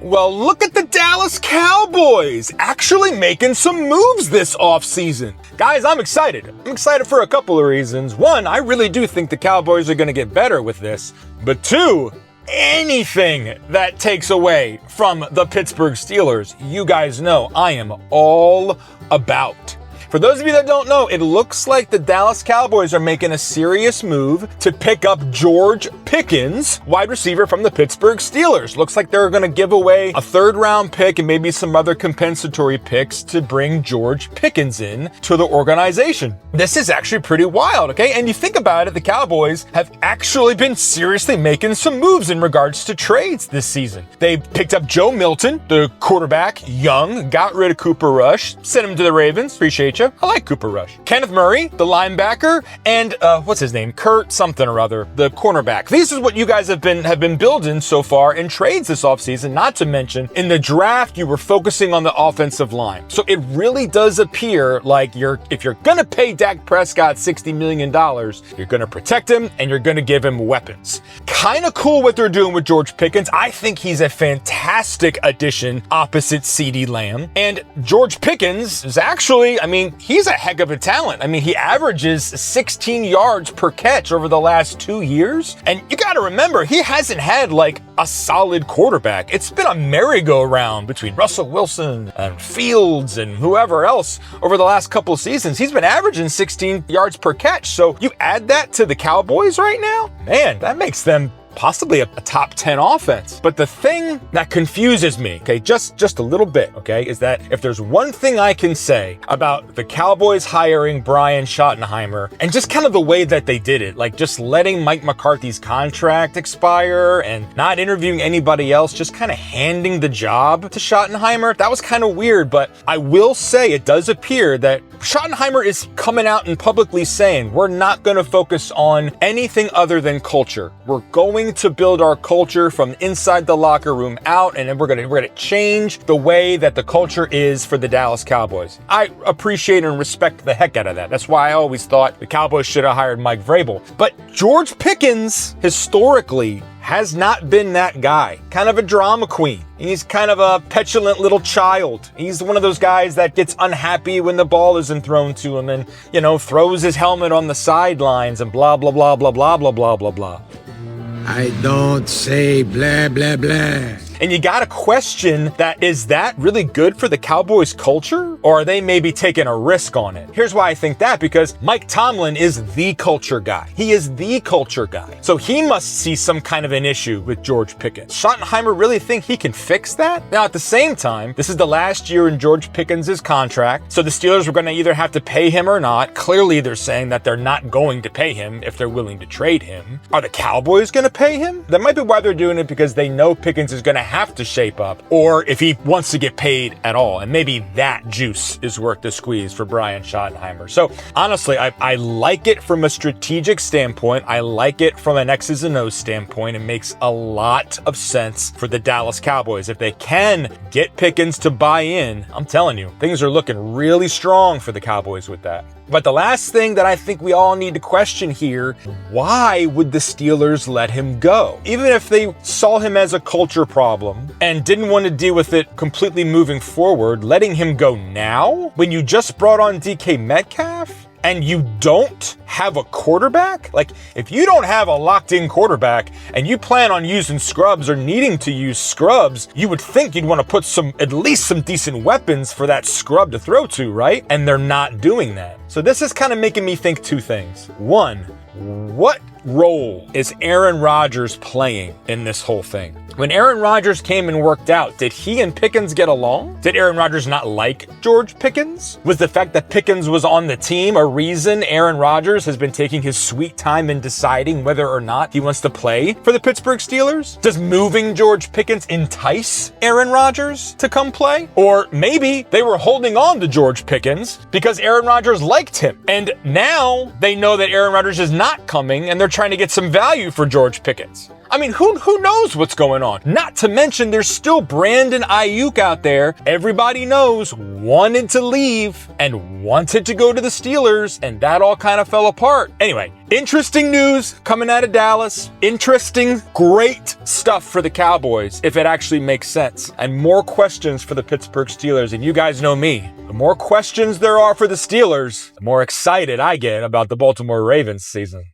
Well, look at the Dallas Cowboys actually making some moves this offseason. Guys, I'm excited. I'm excited for a couple of reasons. One, I really do think the Cowboys are going to get better with this. But two, anything that takes away from the Pittsburgh Steelers, you guys know I am all about. For those of you that don't know, it looks like the Dallas Cowboys are making a serious move to pick up George Pickens, wide receiver from the Pittsburgh Steelers. Looks like they're going to give away a third-round pick and maybe some other compensatory picks to bring George Pickens in to the organization. This is actually pretty wild, okay? And you think about it, the Cowboys have actually been seriously making some moves in regards to trades this season. They picked up Joe Milton, the quarterback, young, got rid of Cooper Rush, sent him to the Ravens. Appreciate you. I like Cooper Rush. Kenneth Murray, the linebacker, and what's his name? Kurt something or other, the cornerback. This is what you guys have been building so far in trades this offseason, not to mention in the draft, you were focusing on the offensive line. So it really does appear like if you're going to pay Dak Prescott $60 million, you're going to protect him and you're going to give him weapons. Kind of cool what they're doing with George Pickens. I think he's a fantastic addition opposite CeeDee Lamb. And George Pickens is actually, he's a heck of a talent. He averages 16 yards per catch over the last 2 years. And you got to remember, he hasn't had like a solid quarterback. It's been a merry-go-round between Russell Wilson and Fields and whoever else over the last couple of seasons. He's been averaging 16 yards per catch. So you add that to the Cowboys right now, man, that makes them possibly a top 10 offense. But the thing that confuses me, okay, just a little bit, okay, is that if there's one thing I can say about the Cowboys hiring Brian Schottenheimer and just kind of the way that they did it, like just letting Mike McCarthy's contract expire and not interviewing anybody else, just kind of handing the job to Schottenheimer, that was kind of weird. But I will say it does appear that Schottenheimer is coming out and publicly saying, we're not going to focus on anything other than culture. We're going to build our culture from inside the locker room out, and then we're going to change the way that the culture is for the Dallas Cowboys. I appreciate and respect the heck out of that. That's why I always thought the Cowboys should have hired Mike Vrabel. But George Pickens, historically, has not been that guy. Kind of a drama queen. He's kind of a petulant little child. He's one of those guys that gets unhappy when the ball isn't thrown to him and, throws his helmet on the sidelines and blah, blah, blah, blah, blah, blah, blah, blah, blah. I don't say blah, blah, blah. And you got to question that, is that really good for the Cowboys culture? Or are they maybe taking a risk on it? Here's why I think that, because Mike Tomlin is the culture guy. He is the culture guy. So he must see some kind of an issue with George Pickens. Schottenheimer really think he can fix that? Now, at the same time, this is the last year in George Pickens' contract. So the Steelers were going to either have to pay him or not. Clearly, they're saying that they're not going to pay him if they're willing to trade him. Are the Cowboys going to pay him? That might be why they're doing it, because they know Pickens is going to have to shape up, or if he wants to get paid at all. And maybe that juice is worth the squeeze for Brian Schottenheimer. So honestly, I like it from a strategic standpoint. I like it from an X's and O's standpoint. It makes a lot of sense for the Dallas Cowboys. If they can get Pickens to buy in, I'm telling you, things are looking really strong for the Cowboys with that. But the last thing that I think we all need to question here, why would the Steelers let him go? Even if they saw him as a culture problem and didn't want to deal with it completely moving forward, letting him go now when you just brought on DK Metcalf? And you don't have a quarterback? Like, if you don't have a locked-in quarterback and you plan on using scrubs or needing to use scrubs, you would think you'd want to put at least some decent weapons for that scrub to throw to, right? And they're not doing that. So this is kind of making me think two things. One, what role is Aaron Rodgers playing in this whole thing? When Aaron Rodgers came and worked out, did he and Pickens get along? Did Aaron Rodgers not like George Pickens? Was the fact that Pickens was on the team a reason Aaron Rodgers has been taking his sweet time in deciding whether or not he wants to play for the Pittsburgh Steelers? Does moving George Pickens entice Aaron Rodgers to come play? Or maybe they were holding on to George Pickens because Aaron Rodgers liked him. And now they know that Aaron Rodgers is not coming and they're they're trying to get some value for George Pickens. I mean, who knows what's going on? Not to mention, there's still Brandon Ayuk out there. Everybody knows wanted to leave and wanted to go to the Steelers, and that all kind of fell apart. Anyway, interesting news coming out of Dallas. Interesting, great stuff for the Cowboys, if it actually makes sense. And more questions for the Pittsburgh Steelers. And you guys know me. The more questions there are for the Steelers, the more excited I get about the Baltimore Ravens season.